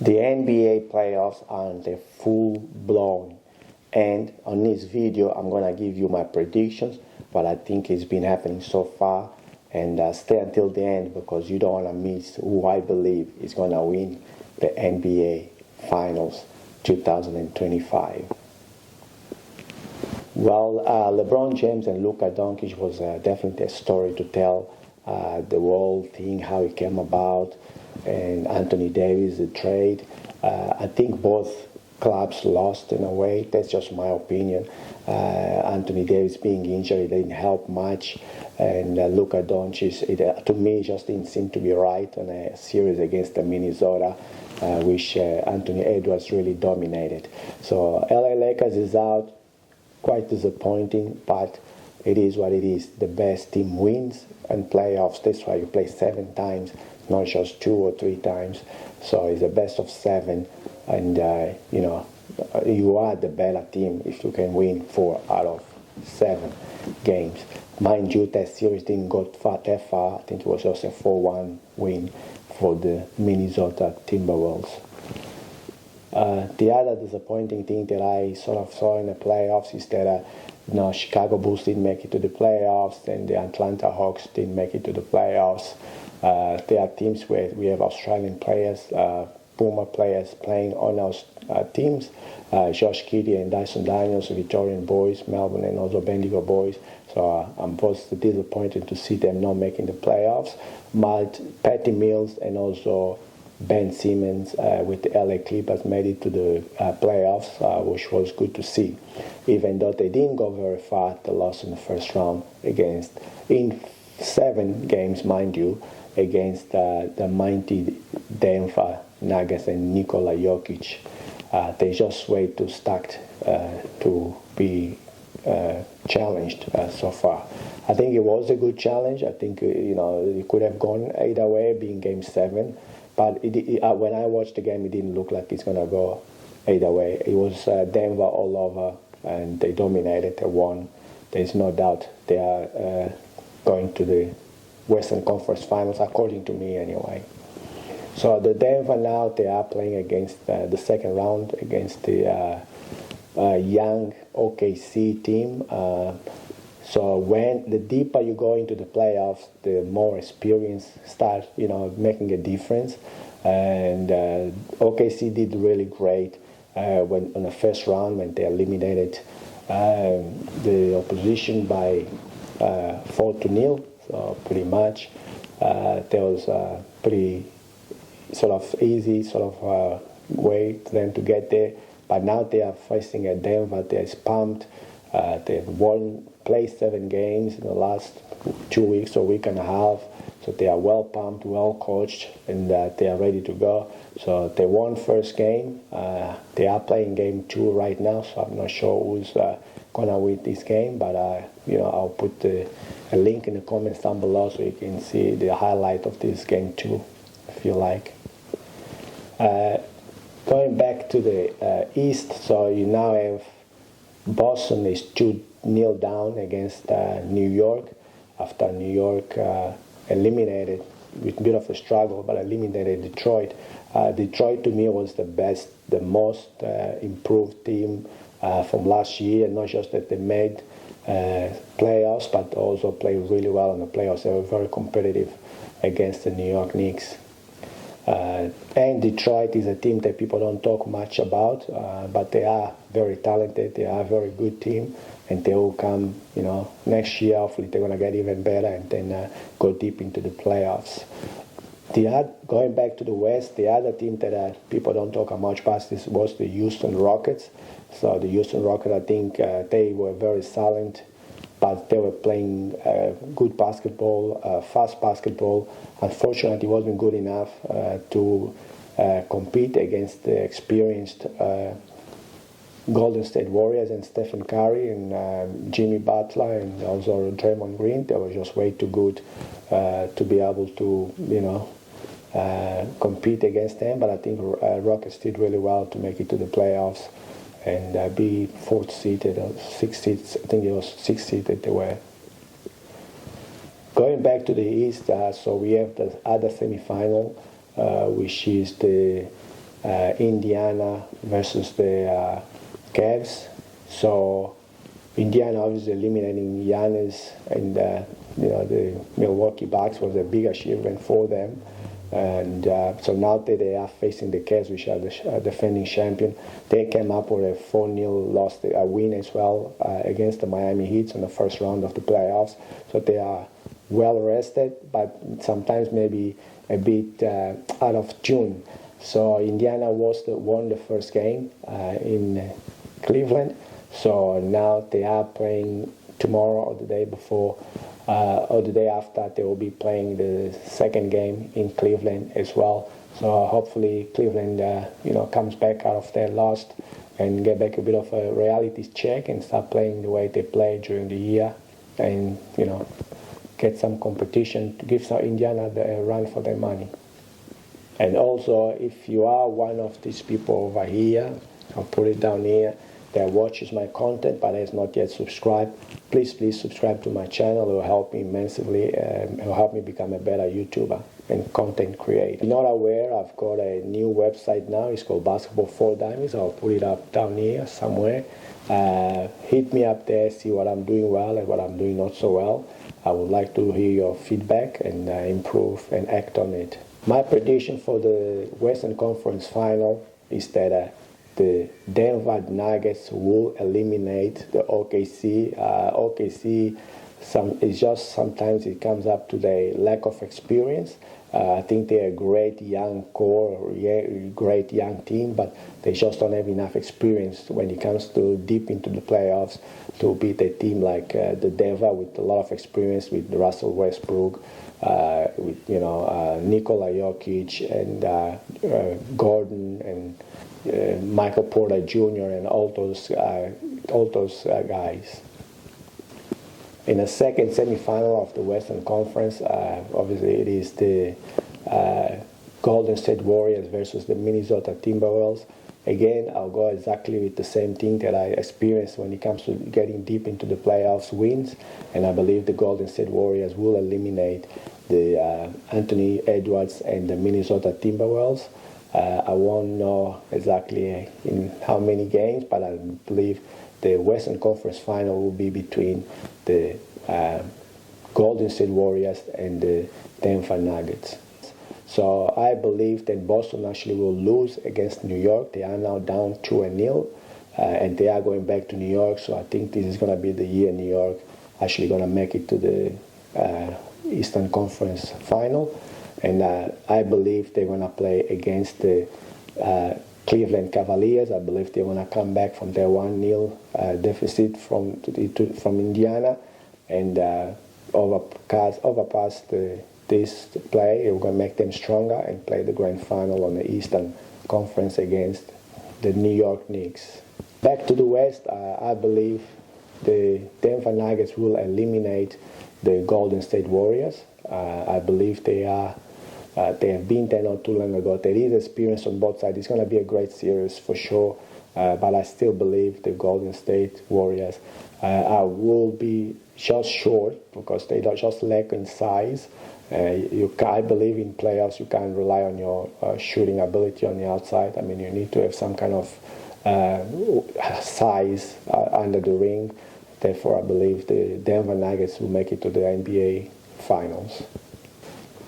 The NBA playoffs are in the full blown, and on this video I'm gonna give you my predictions, what I think has been happening so far, and stay until the end because you don't wanna miss who I believe is gonna win the NBA Finals 2025. Well, LeBron James and Luka Doncic was definitely a story to tell. The whole thing, how it came about, and Anthony Davis, the trade. I think both clubs lost in a way. That's just my opinion. Anthony Davis being injured didn't help much, and Luka Doncic, to me, just didn't seem to be right on a series against the Minnesota, which Anthony Edwards really dominated. So LA Lakers is out. Quite disappointing, but it is what it is. The best team wins and playoffs. That's why you play 7 times, not just 2 or 3 times. So it's a best of 7, and you are the better team if you can win 4 out of 7 games. Mind you, that series didn't go that far. I think it was just a 4-1 win for the Minnesota Timberwolves. The other disappointing thing that I sort of saw in the playoffs is that Chicago Bulls didn't make it to the playoffs, and the Atlanta Hawks didn't make it to the playoffs. There are teams where we have Australian players, Puma players playing on those teams. Josh Giddey and Dyson Daniels, Victorian boys, Melbourne and also Bendigo boys. So I'm both disappointed to see them not making the playoffs. But Patty Mills and also Ben Simmons with the LA Clippers made it to the playoffs, which was good to see. Even though they didn't go very far, they lost in the first round in 7 games, mind you, against the mighty Denver Nuggets and Nikola Jokic. They're just way too stacked to be challenged so far. I think it was a good challenge. I think it could have gone either way, being Game 7. But when I watched the game, it didn't look like it's going to go either way. It was Denver all over, and they dominated. They won. There's no doubt they are going to the Western Conference Finals, according to me anyway. So the Denver now, they are playing against the second round against the young OKC team. So when the deeper you go into the playoffs, the more experience starts, making a difference. And OKC did really great when on the first round when they eliminated the opposition by 4-0. So pretty much there was a pretty sort of easy way for them to get there. But now they are facing a Denver. They're pumped. They've played 7 games in the last 2 weeks or week and a half. So they are well pumped, well coached, and they are ready to go. So they won first game. They are playing game 2 right now. So I'm not sure who's gonna win this game, but I'll put a link in the comments down below so you can see the highlight of this game 2, if you like. Going back to the East, so you now have Boston is 2-0 down against New York after New York eliminated, with a bit of a struggle, but eliminated Detroit. Detroit to me was the most improved team from last year, not just that they made playoffs, but also played really well in the playoffs. They were very competitive against the New York Knicks. And Detroit is a team that people don't talk much about, but they are very talented. They are a very good team, and they will come, next year. Hopefully, they're going to get even better and then go deep into the playoffs. Going back to the West, the other team that people don't talk much about was the Houston Rockets. So the Houston Rockets, I think they were very silent, but they were playing good basketball, fast basketball. Unfortunately, it wasn't good enough to compete against the experienced Golden State Warriors and Stephen Curry and Jimmy Butler and also Draymond Green. They were just way too good to be able to, compete against them. But I think Rockets did really well to make it to the playoffs and be 4th seeded or 6th seeded. I think it was 6th seeded they were. Going back to the East, so we have the other semifinal, which is the Indiana versus the Cavs. So Indiana obviously eliminating Giannis and the Milwaukee Bucks was a big achievement for them. And so now that they are facing the Cavs, which are the defending champion, they came up with a 4-0 loss, a win as well against the Miami Heat in the first round of the playoffs. So they are well rested, but sometimes maybe a bit out of tune. So Indiana won the first game in Cleveland. So now they are playing tomorrow or the day before. Or the day after, they will be playing the second game in Cleveland as well. So hopefully Cleveland, comes back out of their loss and get back a bit of a reality check and start playing the way they played during the year, and get some competition to give Indiana a run for their money. And also, if you are one of these people over here, I'll put it down here, that watches my content but has not yet subscribed, please subscribe to my channel. It will help me immensely. It will help me become a better YouTuber and content creator. If you're not aware, I've got a new website now. It's called Basketball 4 Diamonds. I'll put it up down here somewhere. Hit me up there, see what I'm doing well and what I'm doing not so well. I would like to hear your feedback and improve and act on it. My prediction for the Western Conference Final is that the Denver Nuggets will eliminate the OKC. OKC, it's just sometimes it comes up to the lack of experience. I think they're a great young core, great young team, but they just don't have enough experience when it comes to deep into the playoffs to beat a team like the Denver with a lot of experience, with Russell Westbrook, with Nikola Jokic and Gordon and Michael Porter Jr. and all those guys. In the second semifinal of the Western Conference, obviously it is the Golden State Warriors versus the Minnesota Timberwolves. Again, I'll go exactly with the same thing that I experienced when it comes to getting deep into the playoffs wins, and I believe the Golden State Warriors will eliminate the Anthony Edwards and the Minnesota Timberwolves. I won't know exactly in how many games, but I believe the Western Conference Final will be between the Golden State Warriors and the Denver Nuggets. So I believe that Boston actually will lose against New York. They are now down 2-0, and they are going back to New York. So I think this is going to be the year New York actually going to make it to the Eastern Conference Final. And I believe they're going to play against the Cleveland Cavaliers. I believe they're going to come back from their 1-0 deficit from Indiana and overpass this play. We're going to make them stronger and play the grand final on the Eastern Conference against the New York Knicks. Back to the West, I believe the Denver Nuggets will eliminate the Golden State Warriors. I believe they have been there not too long ago. There is experience on both sides. It's going to be a great series for sure. But I still believe the Golden State Warriors will be just short because they don't just lack in size. I believe in playoffs you can't rely on your shooting ability on the outside. I mean, you need to have some kind of size under the ring. Therefore, I believe the Denver Nuggets will make it to the NBA Finals.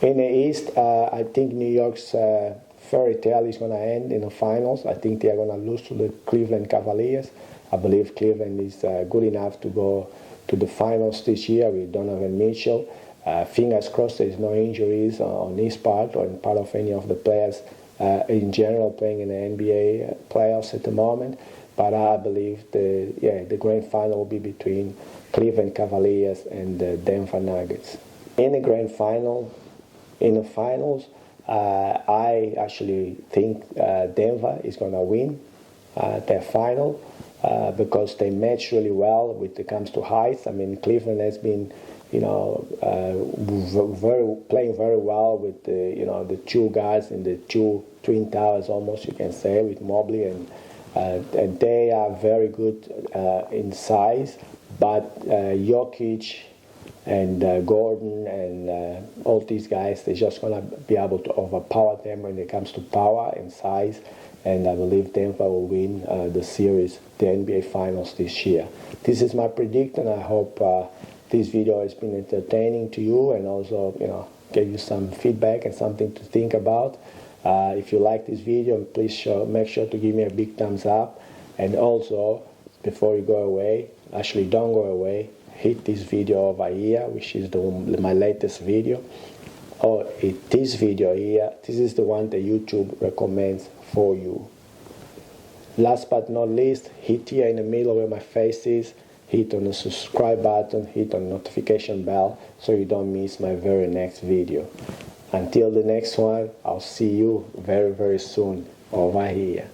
In the East, I think New York's fairy tale is going to end in the finals. I think they are going to lose to the Cleveland Cavaliers. I believe Cleveland is good enough to go to the finals this year with Donovan Mitchell. Fingers crossed there's no injuries on his part or in part of any of the players in general playing in the NBA playoffs at the moment. But I believe the grand final will be between Cleveland Cavaliers and the Denver Nuggets. In the grand final, in the finals, I actually think Denver is going to win their final because they match really well when it comes to height. I mean, Cleveland has been, playing very well with the two guys in the two twin towers, almost you can say, with Mobley and they are very good in size. But Jokic and Gordon and all these guys, they're just going to be able to overpower them when it comes to power and size. and I believe Tampa will win the series, the NBA Finals this year. This is my prediction. I hope this video has been entertaining to you, and also, gave you some feedback and something to think about. If you like this video, please make sure to give me a big thumbs up. And also, before you go away, actually don't go away, hit this video over here, which is my latest video. Or hit this video here. This is the one that YouTube recommends for you. Last but not least, hit here in the middle where my face is, hit on the subscribe button, hit on the notification bell so you don't miss my very next video. Until the next one, I'll see you very, very soon over here.